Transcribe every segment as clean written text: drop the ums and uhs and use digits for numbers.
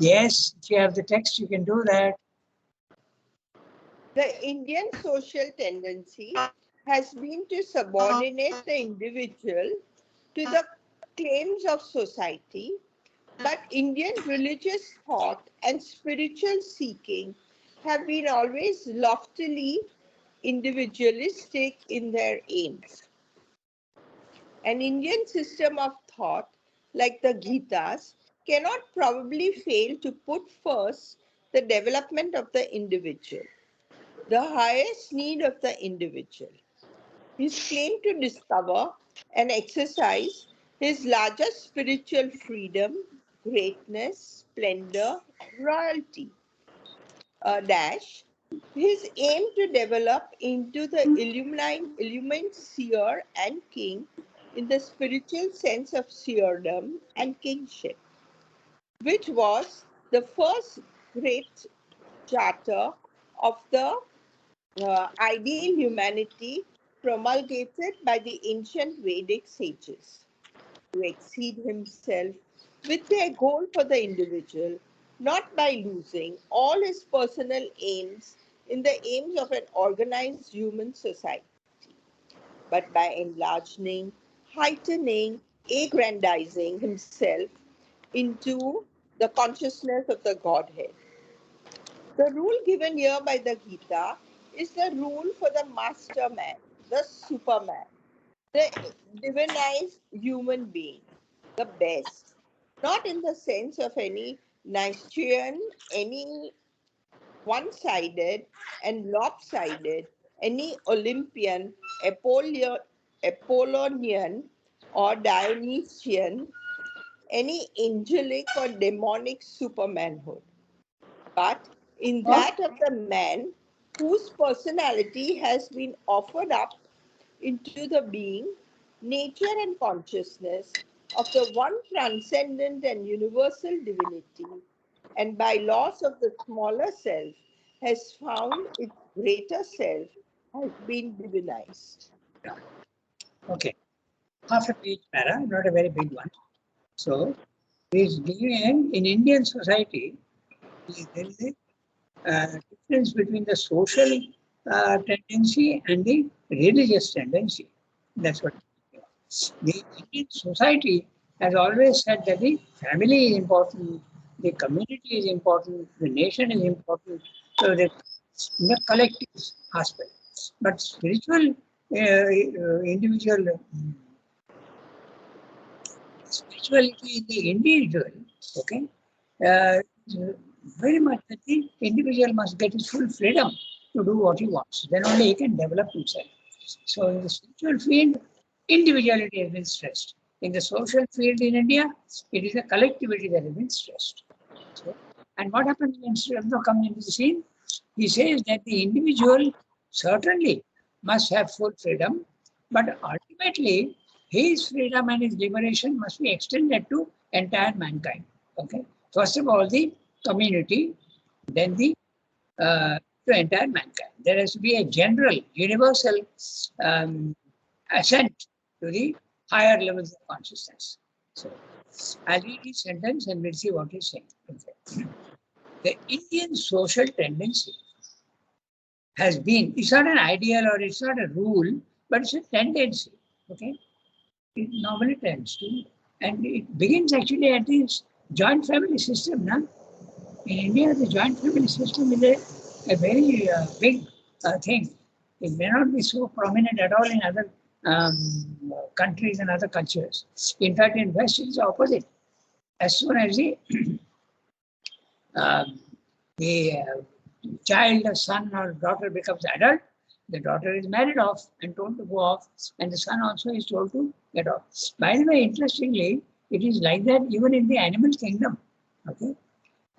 Yes, if you have the text, you can do that. The Indian social tendency has been to subordinate the individual to the claims of society, but Indian religious thought and spiritual seeking have been always loftily individualistic in their aims. An Indian system of thought, like the Gitas, cannot probably fail to put first the development of the individual, the highest need of the individual. His claim to discover and exercise his largest spiritual freedom, greatness, splendor, royalty. Dash, his aim to develop into the illumined seer and king in the spiritual sense of seerdom and kingship, which was the first great charter of the ideal humanity promulgated by the ancient Vedic sages, to exceed himself with their goal for the individual, not by losing all his personal aims in the aims of an organized human society, but by enlarging, heightening, aggrandizing himself into the consciousness of the Godhead. The rule given here by the Gita is the rule for the master man, the superman, the divinized human being, the best, not in the sense of any Nietzschean, any one sided and lopsided, any Olympian, Apollonian, or Dionysian, any angelic or demonic supermanhood, but in that of the man whose personality has been offered up into the being, nature, and consciousness of the one transcendent and universal divinity, and by loss of the smaller self, has found its greater self has been divinized. Okay, half a page para, not a very big one. So, this giving in Indian society, there is a difference between the social tendency and the religious tendency. That's what the Indian society has always said that the family is important, the community is important, the nation is important, so the collective aspect. But spiritual individual spirituality in the individual, okay, uh, very much that the individual must get his full freedom to do what he wants. Then only he can develop himself. So in the spiritual field, individuality has been stressed. In the social field in India, it is a collectivity that has been stressed. So, and what happens when Sri Aurobindo comes into the scene? He says that the individual certainly must have full freedom, but ultimately his freedom and his liberation must be extended to entire mankind. Okay. First of all, the community, then the to entire mankind. There has to be a general, universal ascent to the higher levels of consciousness. So, I'll read his sentence and we'll see what he's saying. Okay. The Indian social tendency has been, it's not an ideal or it's not a rule, but it's a tendency. Okay. It normally tends to, and it begins actually at this joint family system. Now, in India, the joint family system is a very big thing. It may not be so prominent at all in other countries and other cultures. In fact, in West, it's the opposite. As soon as the child, a son or daughter becomes adult, the daughter is married off and told to go off, and the son also is told to get off. By the way, interestingly, it is like that even in the animal kingdom. Okay,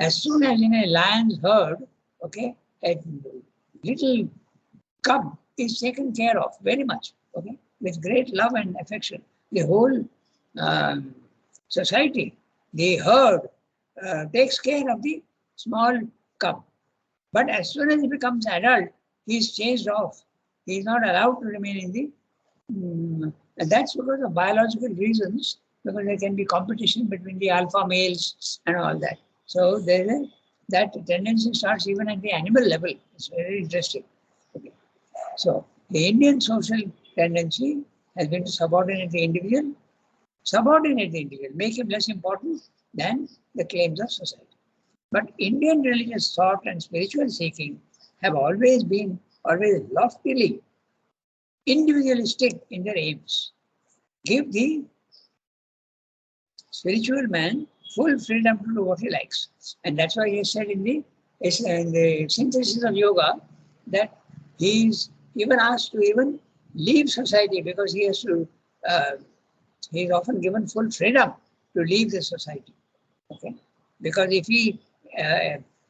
as soon as in a lion's herd, okay, a little cub is taken care of very much, okay, with great love and affection. The whole society, the herd, takes care of the small cub. But as soon as he becomes adult, he is changed off. He is not allowed to remain in the. And that's because of biological reasons, because there can be competition between the alpha males and all that. So that tendency starts even at the animal level. It's very interesting. Okay. So the Indian social tendency has been to subordinate the individual, make him less important than the claims of society. But Indian religious thought and spiritual seeking have always been loftily individualistic in their aims. Give the spiritual man full freedom to do what he likes. And that's why he said in the synthesis of yoga that he is even asked to even leave society because he has to, he is often given full freedom to leave the society. Okay? Because if he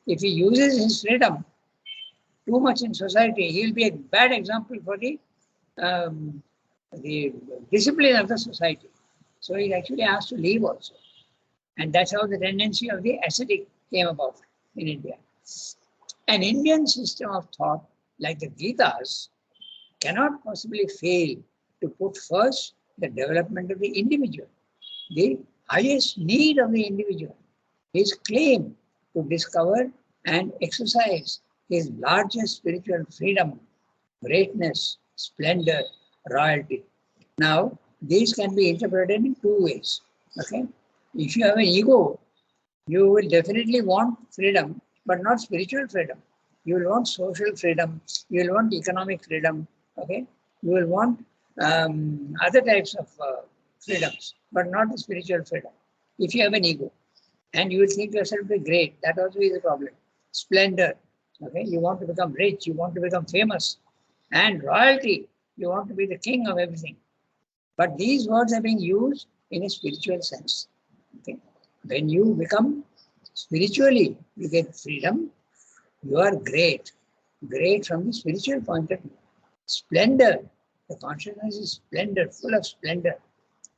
uses his freedom too much in society, he will be a bad example for the discipline of the society. So he's actually asked to leave also. And that's how the tendency of the ascetic came about in India. An Indian system of thought like the Gitas cannot possibly fail to put first the development of the individual, the highest need of the individual, his claim to discover and exercise his largest spiritual freedom, greatness, splendor, royalty. Now, these can be interpreted in two ways. Okay? If you have an ego, you will definitely want freedom, but not spiritual freedom. You will want social freedom. You will want economic freedom. Okay? You will want other types of freedoms, but not the spiritual freedom. If you have an ego, and you will think yourself to be great, that also is a problem. Splendor. Okay? You want to become rich. You want to become famous. And royalty. You want to be the king of everything. But these words are being used in a spiritual sense. Okay? When you become spiritually, you get freedom, you are great. Great from the spiritual point of view. Splendor, the consciousness is splendor, full of splendor.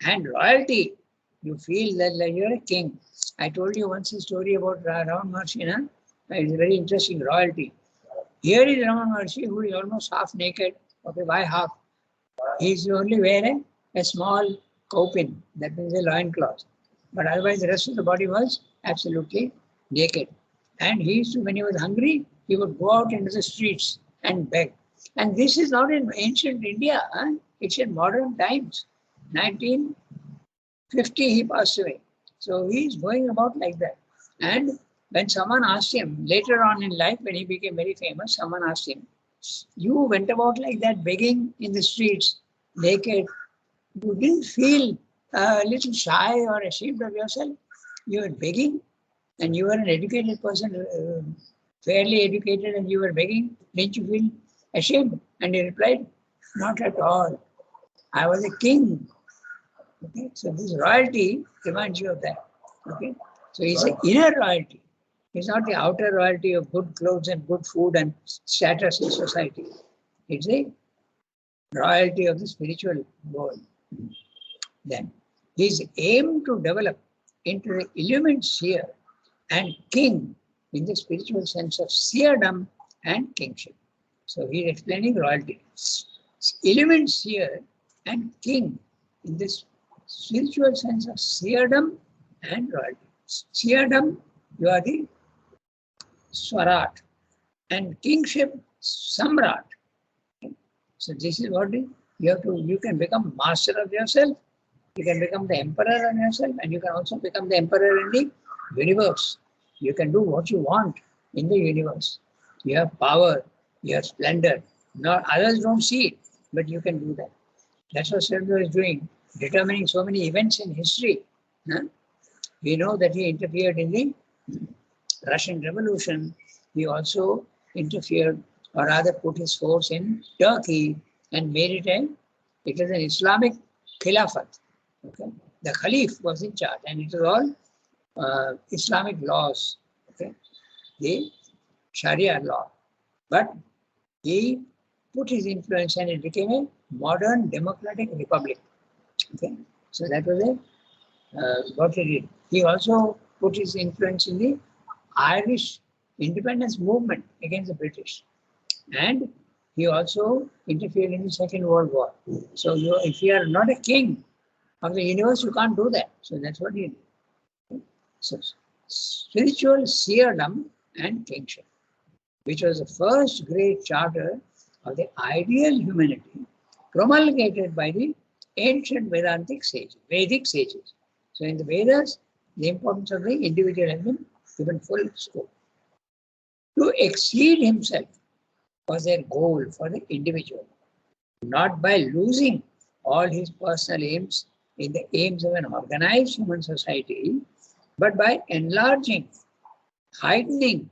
And royalty, you feel that like you're a king. I told you once a story about Raman Maharshi. It's very interesting, royalty. Here is Raman Maharshi who is almost half naked. Okay, why half? He's only wearing a small kaupin, that means a loincloth. But otherwise, the rest of the body was absolutely naked. And he used to, when he was hungry, he would go out into the streets and beg. And this is not in ancient India, it's in modern times. 1950, he passed away. So he is going about like that. And when someone asked him, later on in life, when he became very famous, someone asked him, you went about like that, begging in the streets, naked. You didn't feel a little shy or ashamed of yourself? You were begging, and you were an educated person, fairly educated, and you were begging. Didn't you feel ashamed? And he replied, not at all. I was a king. Okay? So this royalty reminds you of that. Okay? So it's an inner royalty. It's not the outer royalty of good clothes and good food and status in society. It's a royalty of the spiritual world. Then his aim to develop into the illumined seer and king in the spiritual sense of seerdom and kingship. So he is explaining royalty. Illumined seer and king in this spiritual sense of seerdom and royalty. Seerdom, you are the Swarat, and kingship, Samrat. So this is what you can become master of yourself, you can become the emperor of yourself, and you can also become the emperor in the universe. You can do what you want in the universe. You have power, you have splendor. Not others don't see it, but you can do that. That's what Sridhar is doing, determining so many events in history. We know that he interfered in the Russian Revolution. He also interfered, or rather put his force in Turkey and made it was an Islamic Khilafat. Okay? The Khalif was in charge, and it was all Islamic laws, okay? The Sharia law. But he put his influence and it became a modern democratic republic. Okay? So that was what he did. He also put his influence in the Irish independence movement against the British. And he also interfered in the Second World War. So if you are not a king of the universe, you can't do that. So that's what he did. So spiritual seerdom and kingship, which was the first great charter of the ideal humanity promulgated by the ancient Vedic sages. So in the Vedas, the importance of the individual has been given full scope. To exceed himself was their goal for the individual, not by losing all his personal aims in the aims of an organized human society, but by enlarging, heightening,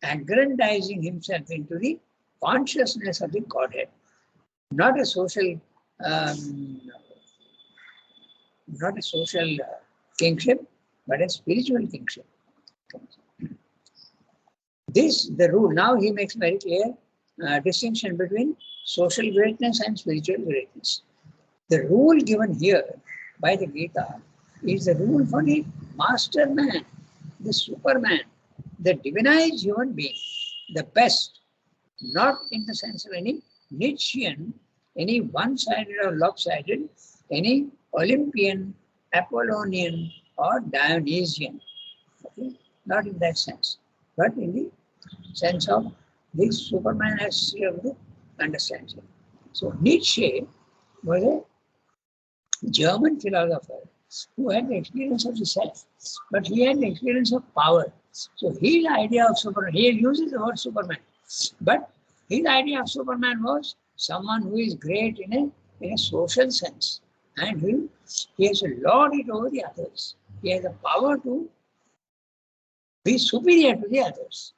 aggrandizing himself into the consciousness of the Godhead. Not a social, um, not a social kingship, but a spiritual kingship. This, the rule, now he makes very clear distinction between social greatness and spiritual greatness. The rule given here by the Gita is the rule for the master man, the superman, the divinized human being, the best, not in the sense of any Nietzschean, any one-sided or lopsided, any Olympian, Apollonian, or Dionysian. Okay? Not in that sense, but in the sense of this Superman has to understand it. So Nietzsche was a German philosopher who had the experience of the self, but he had the experience of power. So his idea of Superman, he uses the word Superman, but his idea of Superman was someone who is great in a social sense, and he has to lord it over the others. He has the power to be superior to the others.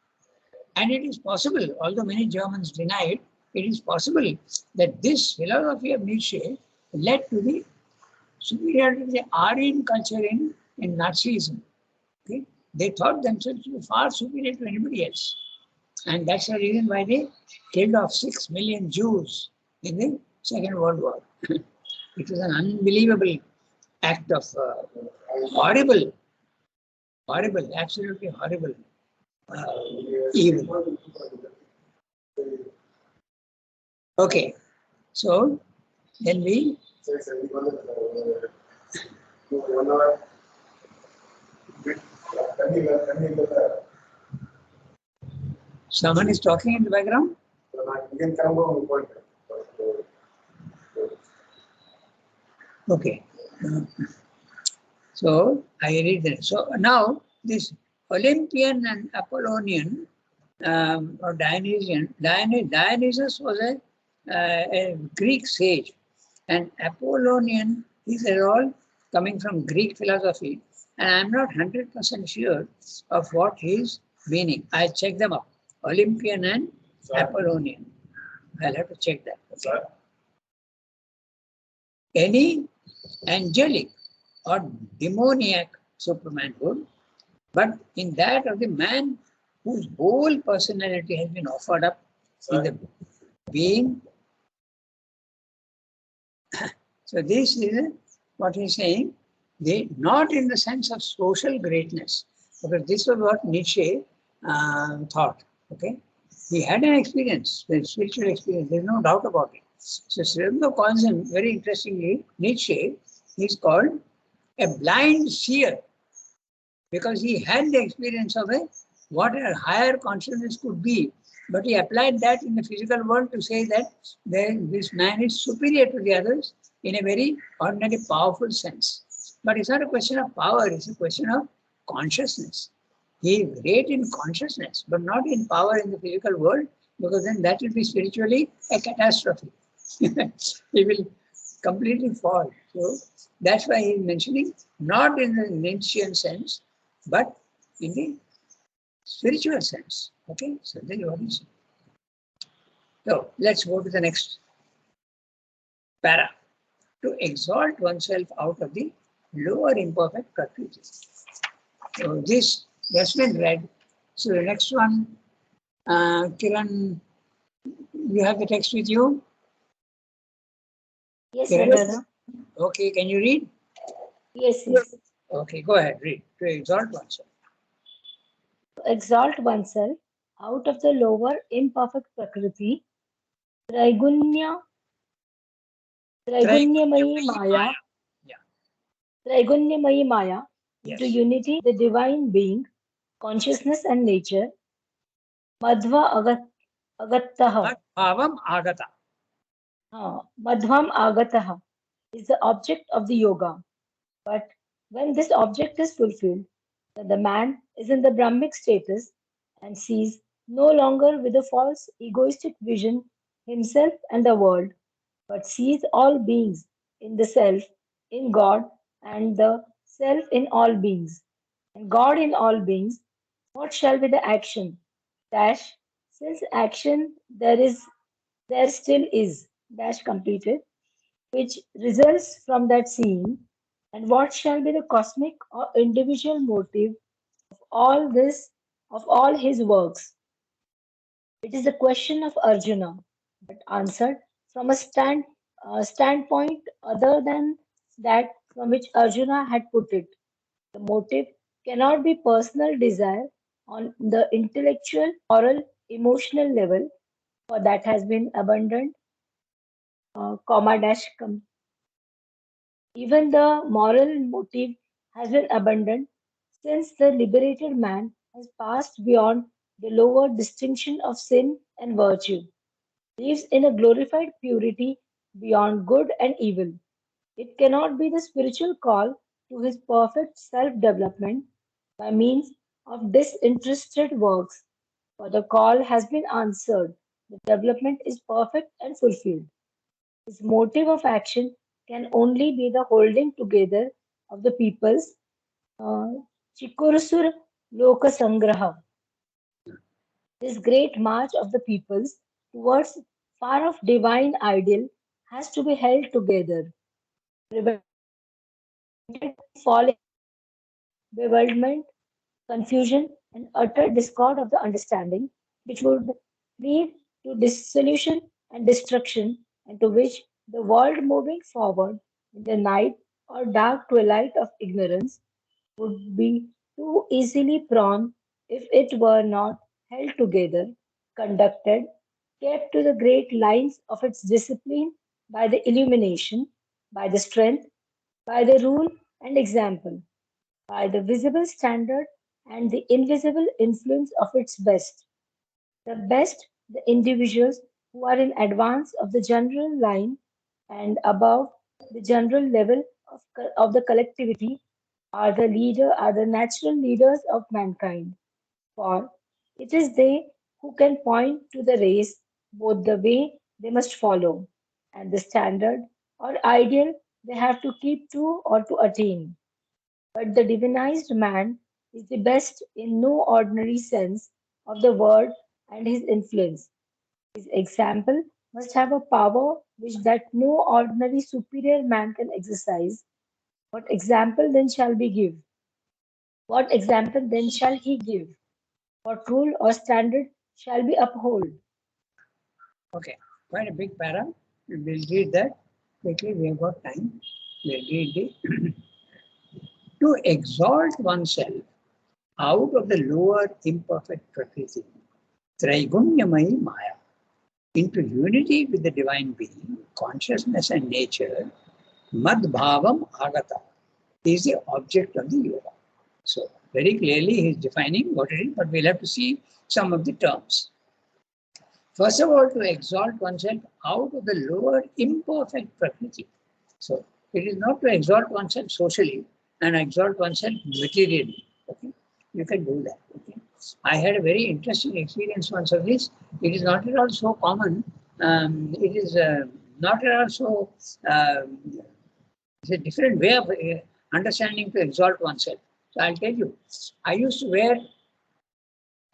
And it is possible, although many Germans deny it is possible that this philosophy of Nietzsche led to the superiority of the Aryan culture in Nazism. Okay? They thought themselves to be far superior to anybody else. And that's the reason why they killed off 6 million Jews in the Second World War. It was an unbelievable act of horrible, absolutely horrible evil. Okay, so then we. Someone is talking in the background? Okay. So I read that. So now this Olympian and Apollonian or Dionysian, Dionysus was a Greek sage, and Apollonian, these are all coming from Greek philosophy, and I'm not 100% sure of what his meaning. I'll check them up. Olympian and Apollonian. I'll have to check that. Okay. Any angelic or demoniac supermanhood, but in that of the man whose whole personality has been offered up in the being. So this is what he's saying, not in the sense of social greatness, because this was what Nietzsche thought. Okay, he had an experience, a spiritual experience. There's no doubt about it. So Srivendra calls him, very interestingly, Nietzsche is called a blind seer, because he had the experience of what a higher consciousness could be, but he applied that in the physical world to say that this man is superior to the others in a very ordinary, powerful sense. But it's not a question of power, it's a question of consciousness. He is great in consciousness, but not in power in the physical world, because then that will be spiritually a catastrophe. He will completely fall. So that's why he is mentioning not in the Nietzschean sense, but in the spiritual sense. Okay, so then what is it? So let's go to the next para. To exalt oneself out of the lower imperfect prakriti. So this has been read. So the next one, Kiran, you have the text with you? Yes, Kiran? brother. Okay, can you read? Yes, yes. Okay, go ahead, read. To exalt oneself. To exalt oneself out of the lower imperfect prakriti, Traigunya, Traigunyamayi Maya, Yeah. Traigunyamayi Maya, into Yes. unity, the divine being, consciousness and nature. Madhva agattaha. Bhavam agata. Madhvam agataha is the object of the yoga. But when this object is fulfilled, when the man is in the Brahmic status and sees no longer with a false egoistic vision himself and the world, but sees all beings in the self, in God, and the self in all beings, and God in all beings, what shall be the action? Dash, since action there still is, dash completed, which results from that seeing, and what shall be the cosmic or individual motive all this of all his works. It is the question of Arjuna, but answered from a standpoint other than that from which Arjuna had put it. The motive cannot be personal desire on the intellectual, moral, emotional level, for that has been abandoned, comma dash even the moral motive has been abandoned since the liberated man has passed beyond the lower distinction of sin and virtue, lives in a glorified purity beyond good and evil. It cannot be the spiritual call to his perfect self development by means of disinterested works, for the call has been answered. The development is perfect and fulfilled. His motive of action can only be the holding together of the peoples. uh, Chikurusur Lokasangraha, this great march of the peoples towards far off divine ideal has to be held together, prevented from falling bewilderment, confusion, and utter discord of the understanding, which would lead to dissolution and destruction, and to which the world moving forward in the night or dark twilight of ignorance would be too easily prone if it were not held together, conducted, kept to the great lines of its discipline by the illumination, by the strength, by the rule and example, by the visible standard and the invisible influence of its best. The best, the individuals who are in advance of the general line and above the general level of the collectivity are the natural leaders of mankind. For it is they who can point to the race, both the way they must follow and the standard or ideal they have to keep to or to attain. But the divinized man is the best in no ordinary sense of the word and his influence. His example must have a power which that no ordinary superior man can exercise. What example then shall we give? What example then shall he give? What rule or standard shall we uphold? Okay, quite a big para. We'll read that quickly. We have got time. We'll read it. To exalt oneself out of the lower imperfect prakriti, Traigunyamai Maya, into unity with the divine being, consciousness and nature, Madbhavam Agata is the object of the yoga. So, very clearly, he is defining what it is, but we'll have to see some of the terms. First of all, to exalt oneself out of the lower imperfect prakriti. So, it is not to exalt oneself socially and exalt oneself materially. Okay, you can do that. Okay, I had a very interesting experience once of this. It is not at all so common. It is not at all so. It's a different way of understanding to exalt oneself. So I'll tell you. I used to wear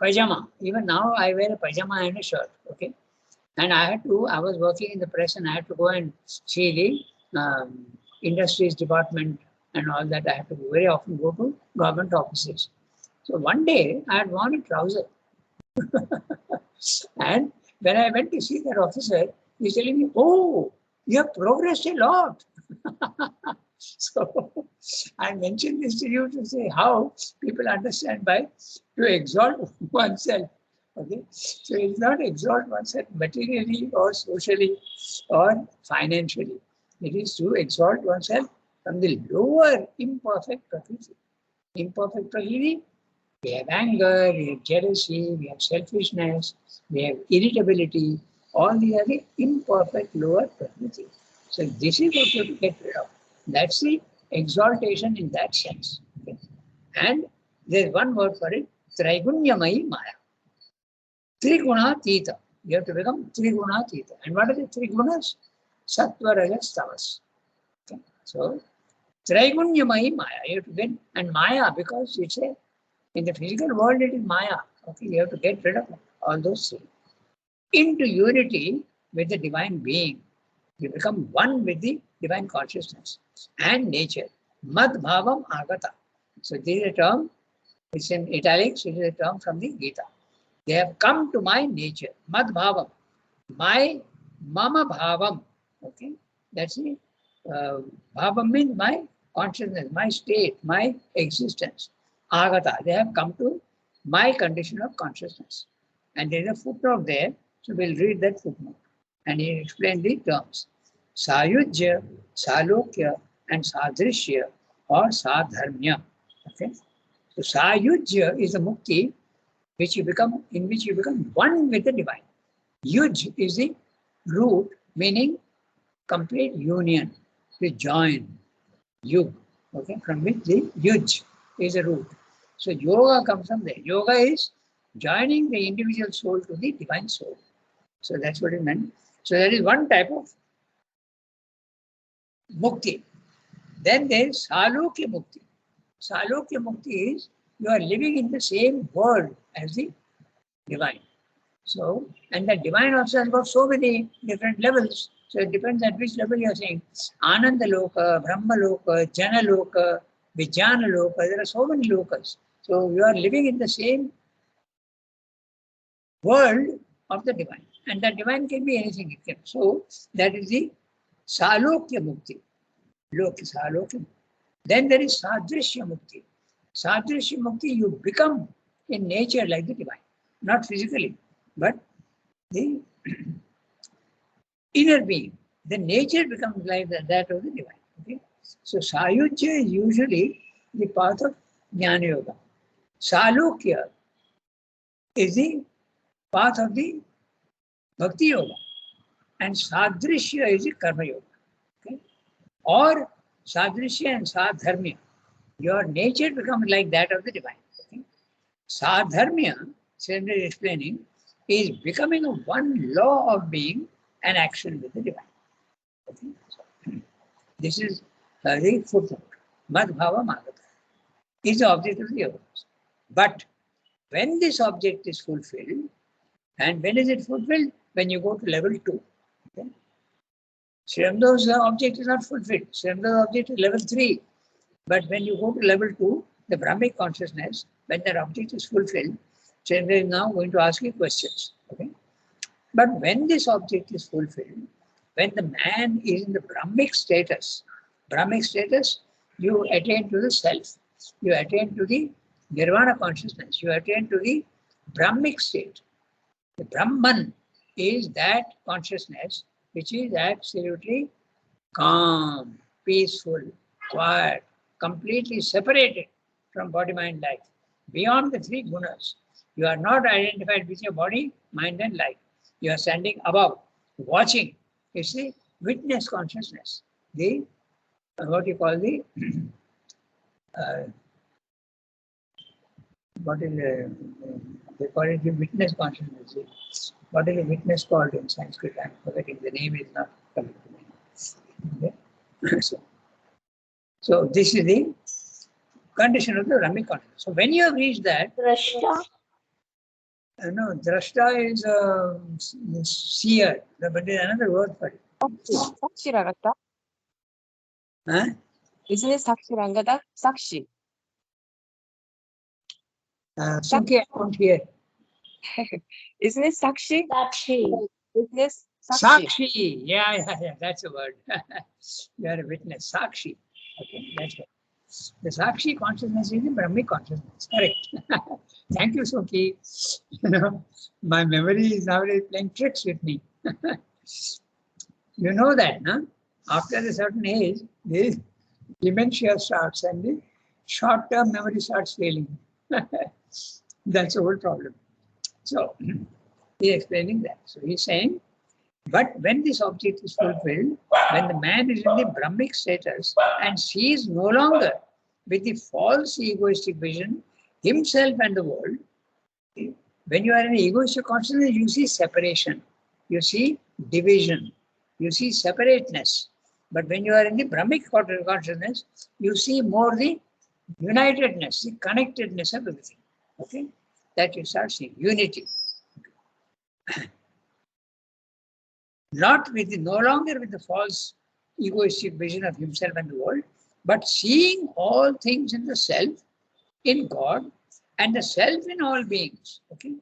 pajama. Even now, I wear a pajama and a shirt. Okay, and I was working in the press and I had to go and see the industries department and all that. I had to very often go to government offices. So one day I had worn a trouser. And when I went to see that officer, he's telling me, "Oh, you have progressed a lot." So I mentioned this to you to say how people understand by to exalt oneself. Okay, so it's not exalt oneself materially or socially or financially. It is to exalt oneself from the lower imperfect prakriti. Imperfect prakriti, We have anger, we have jealousy, we have selfishness, we have irritability. All these are the imperfect lower prakriti. So this is what you have to get rid of. That's the exaltation in that sense. Okay. And there's one word for it, Traigunyamai Maya. Triguna-tita. You have to become Triguna-tita. And what are the three gunas? Sattva, Rajas, Tamas. Okay. So, Traigunyamai Maya. You have to get, and Maya, because it's a, in the physical world, it is Maya. Okay, you have to get rid of all those three. Into unity with the divine being. You become one with the divine consciousness and nature. Mad bhavam agata. So this is a term, it's in italics, it is a term from the Gita. They have come to my nature. Mad bhavam. My mama bhavam. Okay, that's it. Bhavam means my consciousness, my state, my existence. Agata. They have come to my condition of consciousness. And there is a footnote there, so we'll read that footnote. And he explained the terms. Sayujya, Salokya, and Sadrishya or Sadharmya. Okay. So Sayujya is the mukti which you become, in which you become one with the divine. Yuj is the root, meaning complete union, to join. Yug, okay, from which the yuj is a root. So yoga comes from there. Yoga is joining the individual soul to the divine soul. So that's what it meant. So that is one type of mukti. Then there is Salokya Mukti. Salokya Mukti is you are living in the same world as the divine. So, and the divine also has got so many different levels. So it depends at which level you are saying. Ananda Loka, Brahma Loka, Jana Loka, Vijnana Loka. There are so many lokas. So you are living in the same world of the divine. And the divine can be anything it can. So that is the Salokya Mukti. Salokya. Then there is Sadrishya Mukti. Sadrishya Mukti, you become in nature like the divine. Not physically, but the inner being. The nature becomes like that of the divine. Okay? So Sayujya is usually the path of Jnana Yoga. Salokya is the path of the Bhakti Yoga. And Sadrishya is the Karma Yoga. Okay? Or Sadrishya and Sadharmya. Your nature becomes like that of the divine. Okay? Sadharmya, Srendra is explaining, is becoming a one law of being and action with the divine. Okay? So, this is the footnote. Mad bhava magata is the object of the yoga. But when this object is fulfilled, and when is it fulfilled? When you go to level 2. Okay? Srimdo's object is not fulfilled. Srimdo's object is level 3. But when you go to level 2, the Brahmic consciousness, when that object is fulfilled, Chandra is now going to ask you questions. Okay? But when this object is fulfilled, when the man is in the Brahmic status, you attain to the self, you attain to the Nirvana consciousness, you attain to the Brahmic state. The Brahman is that consciousness which is absolutely calm, peaceful, quiet, completely separated from body, mind, life. Beyond the three gunas, you are not identified with your body, mind, and life. You are standing above, watching. It's the witness consciousness. The what you call the what is they call it the witness consciousness. What is the witness called in Sanskrit? I'm forgetting. The name is not coming to me. Okay? So this is the condition of the Brahmic consciousness. So when you have reached that, Drashta. no, drashta is seer, but there is another word for it. 삭시라갔다? Huh? Isn't it 삭시란가다? 삭시. Suki, I don't hear. Isn't it 삭시? Sakshi. Witness 삭시. Sakshi. Yeah, that's a word. You are a witness. Sakshi. Okay, that's it. The Sakshi consciousness is the Brahmic consciousness. Correct. Thank you, Suki. You know, my memory is nowadays playing tricks with me. You know that, no? After a certain age, the dementia starts and the short-term memory starts failing. That's the whole problem. So he's explaining that. So he's saying, but when this object is fulfilled, when the man is in the Brahmic status and sees no longer with the false egoistic vision himself and the world, when you are in egoistic consciousness, you see separation, you see division, you see separateness. But when you are in the Brahmic consciousness, you see more the unitedness, the connectedness of everything. Okay? That you start seeing, unity. Not with the, no longer with the false egoistic vision of himself and the world, but seeing all things in the self, in God, and the self in all beings. Okay?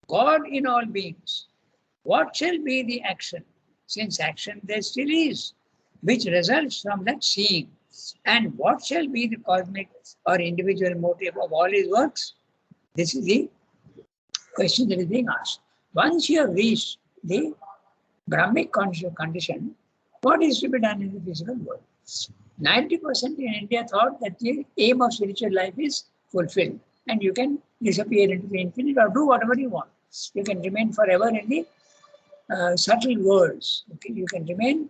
God in all beings. What shall be the action? Since action there still is, which results from that seeing. And what shall be the cosmic or individual motive of all his works? This is the question that is being asked. Once you have reached the Brahmic condition, what is to be done in the physical world? 90% in India thought that the aim of spiritual life is fulfilled and you can disappear into the infinite or do whatever you want. You can remain forever in the subtle worlds. Okay, you can remain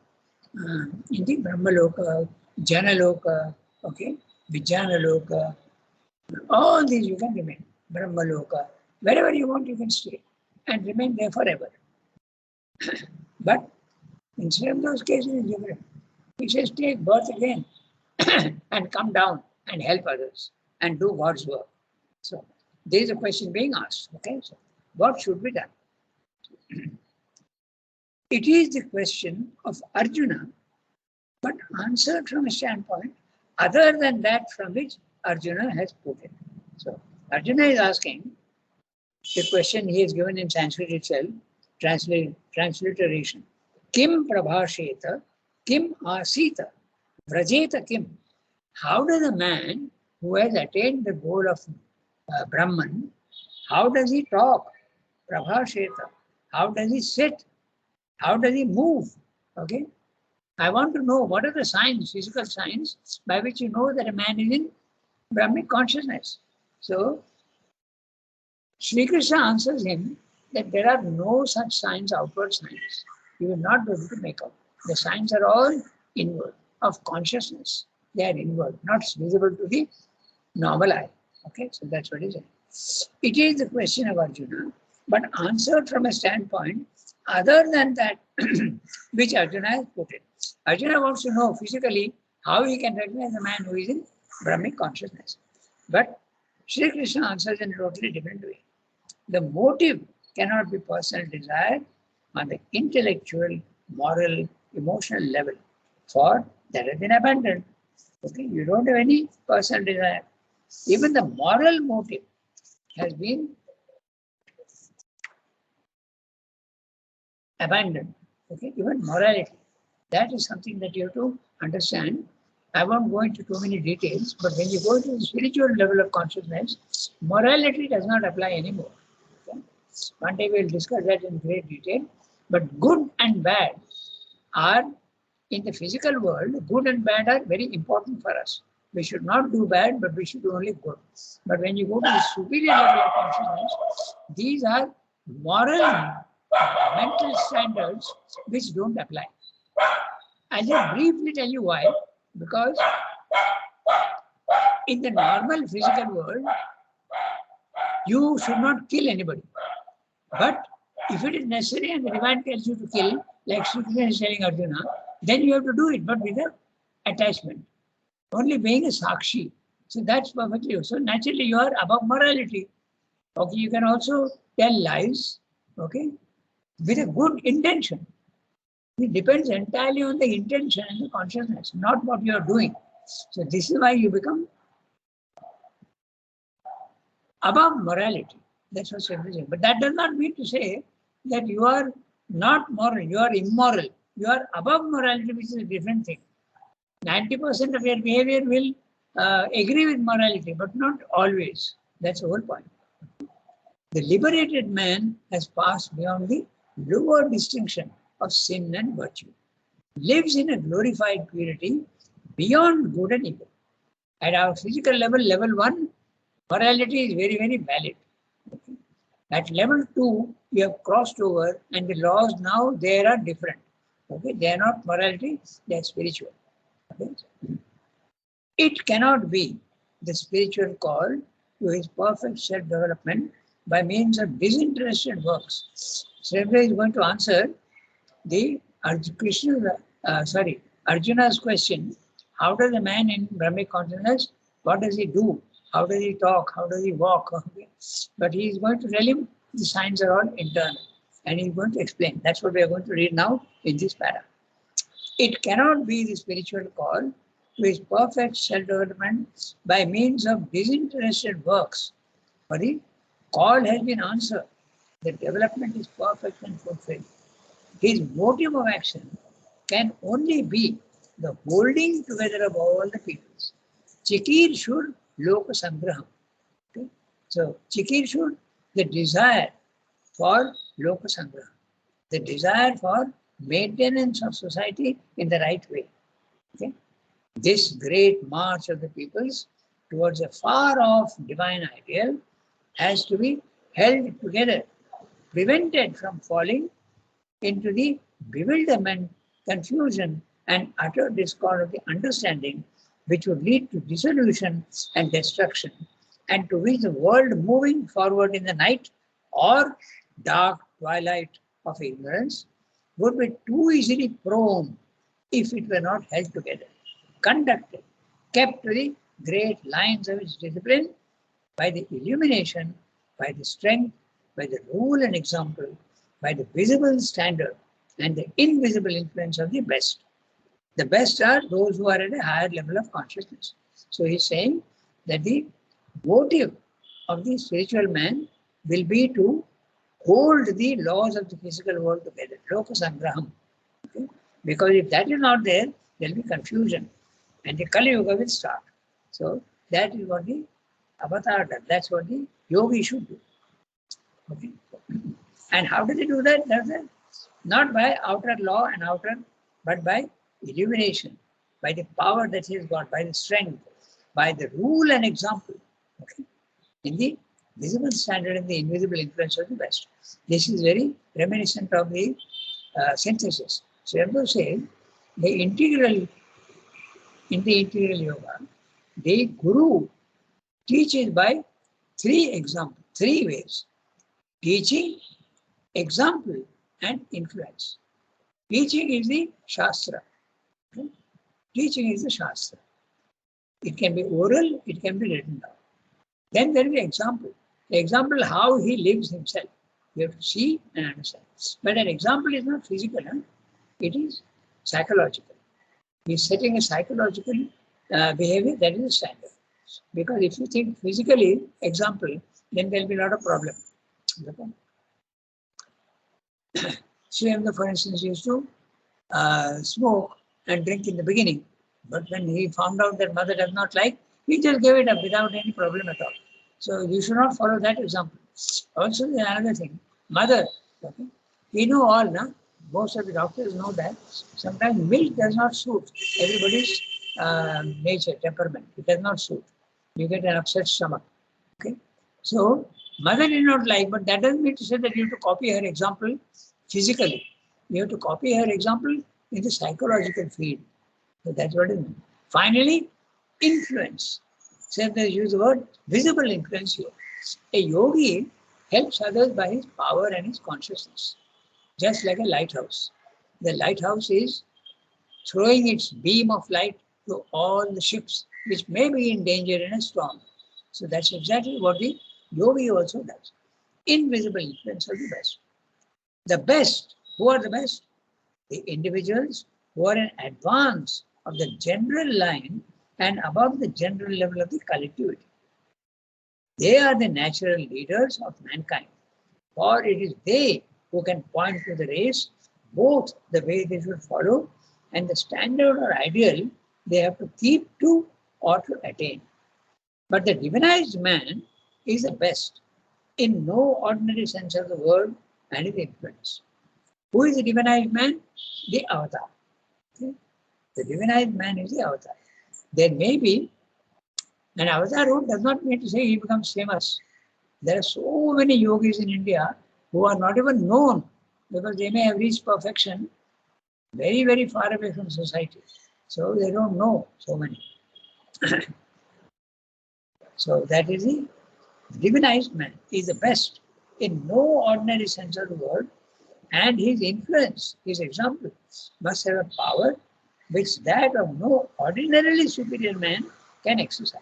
in the Brahmaloka, Janaloka, okay, Vijnanaloka, all these you can remain. Brahmaloka, wherever you want you can stay and remain there forever. But instead of those cases, it's different. He says, take birth again and come down and help others and do God's work. So there is a question being asked. Okay, so what should be done? It is the question of Arjuna, but answered from a standpoint other than that from which Arjuna has put it. So Arjuna is asking the question he has given in Sanskrit itself, transliteration. Kim prabhasheta, kim asita, vrajeta kim. How does a man who has attained the goal of Brahman, how does he talk? Prabhasheta. How does he sit? How does he move? Okay. I want to know what are the signs, physical signs, by which you know that a man is in Brahmic consciousness. So Sri Krishna answers him that there are no such signs, outward signs. You will not be able to make out. The signs are all inward, of consciousness. They are inward, not visible to the normal eye. Okay, so that's what it is. It is the question of Arjuna, but answered from a standpoint other than that which Arjuna has put it. Arjuna wants to know physically how he can recognize a man who is in Brahmic consciousness. But Sri Krishna answers in a totally different way. The motive cannot be personal desire on the intellectual, moral, emotional level, for that has been abandoned. Okay, you don't have any personal desire. Even the moral motive has been abandoned. Okay, even morality. That is something that you have to understand. I won't go into too many details, but when you go to the spiritual level of consciousness, morality does not apply anymore. Okay? One day we'll discuss that in great detail. But good and bad are, in the physical world, good and bad are very important for us. We should not do bad, but we should do only good. But when you go to the superior level of consciousness, these are moral, mental standards which don't apply. I'll just briefly tell you why. Because in the normal physical world, you should not kill anybody. But if it is necessary and the divine tells you to kill, like Sri Krishna is telling Arjuna, then you have to do it, but with an attachment. Only being a sakshi. So that's perfectly. So naturally you are above morality. Okay, you can also tell lies, okay, with a good intention. It depends entirely on the intention and the consciousness, not what you are doing. So this is why you become above morality. That's what Sri saying. But that does not mean to say that you are not moral, you are immoral. You are above morality, which is a different thing. 90% of your behavior will agree with morality, but not always. That's the whole point. The liberated man has passed beyond the lower distinction of sin and virtue, lives in a glorified purity beyond good and evil. At our physical level, level 1, Morality is very, very valid. Okay. At level 2, you have crossed over, and the laws now they are different. Okay, they are not morality; they are spiritual. Okay. It cannot be the spiritual call to his perfect self-development by means of disinterested works. So everybody is going to answer the Arjuna's question. How does a man in Brahmic consciousness, what does he do? How does he talk? How does he walk? Okay. But he is going to tell him the signs are all internal. And he is going to explain. That's what we are going to read now in this paragraph. It cannot be the spiritual call to his perfect self-development by means of disinterested works. For the call has been answered. The development is perfect and fulfilled. His motive of action can only be the holding together of all the peoples. Chikir should loka sangraham. Okay? So chikir should, the desire for loka sangraham, the desire for maintenance of society in the right way. Okay? This great march of the peoples towards a far off divine ideal has to be held together, prevented from falling into the bewilderment, confusion, and utter discord of the understanding, which would lead to dissolution and destruction, and to which the world moving forward in the night or dark twilight of ignorance would be too easily prone if it were not held together, conducted, kept to the great lines of its discipline by the illumination, by the strength, by the rule and example, by the visible standard and the invisible influence of the best. The best are those who are at a higher level of consciousness. So he's saying that the motive of the spiritual man will be to hold the laws of the physical world together, loka sangraham. Okay? Because if that is not there, there will be confusion and the Kali Yuga will start. So that is what the avatar does. That's what the yogi should do. Okay? And how do they do that? Not by outer law and outer, but by illumination, by the power that he has got, by the strength, by the rule and example. Okay? In the visible standard and the invisible influence of the West. This is very reminiscent of the synthesis. So I have to say, in the integral yoga, the guru teaches by three ways: teaching, example, and influence. Teaching is the Shastra. Okay? Teaching is the Shastra. It can be oral, it can be written down. Then there is the example. The example, how he lives himself. You have to see and understand. But an example is not physical, it is psychological. He is setting a psychological behavior that is a standard. Because if you think physically, example, then there will be a lot of problem. Okay? Sriyamda, for instance, used to smoke and drink in the beginning. But when he found out that mother does not like, he just gave it up without any problem at all. So you should not follow that example. Also, there's another thing. Mother, okay, we know all, no? Most of the doctors know that sometimes milk does not suit everybody's nature, temperament. It does not suit. You get an upset stomach. Okay. So mother did not like, but that doesn't mean to say that you have to copy her example physically. You have to copy her example in the psychological field. So that's what it means. Finally, influence. So they use the word visible influence here. A yogi helps others by his power and his consciousness, just like a lighthouse. The lighthouse is throwing its beam of light to all the ships which may be in danger in a storm. So that's exactly what the yogi also does. Invisible influence of the best. The best, who are the best? The individuals who are in advance of the general line and above the general level of the collectivity. They are the natural leaders of mankind, for it is they who can point to the race, both the way they should follow and the standard or ideal they have to keep to or to attain. But the divinized man is the best in no ordinary sense of the word and its influence. Who is the divinized man? The avatar. Okay? The divinized man is the avatar. There may be And avatarhood does not mean to say he becomes famous. There are so many yogis in India who are not even known because they may have reached perfection very, very far away from society. So they don't know so many. So that is the divinized man. He is the best in no ordinary sense of the word, and his influence, his example, must have a power which that of no ordinarily superior man can exercise.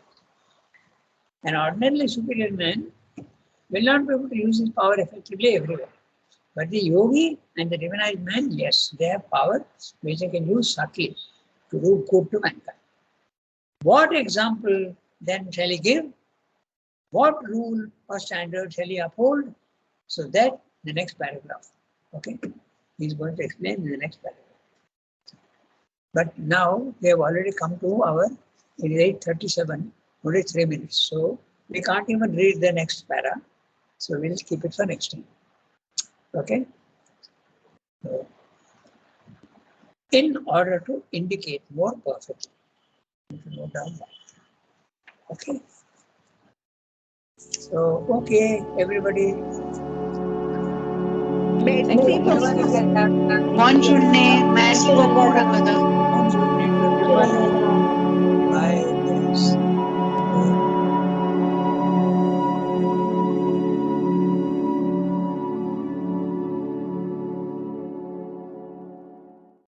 An ordinarily superior man will not be able to use his power effectively everywhere. But the yogi and the divinized man, yes, they have power which they can use subtly to do good to mankind. What example then shall he give? What rule or standard shall he uphold? So that the next paragraph. Okay, he's going to explain in the next paragraph. But now we have already come to our, it is 8:37, only 3 minutes. So we can't even read the next para. So we'll keep it for next time. Okay. So, in order to indicate more perfectly, you need to note down that. Okay. So, okay, everybody. Merci beaucoup. Thank you. Everyone, Thank you, Rangada. one should name to Thank you, everyone. Rangada.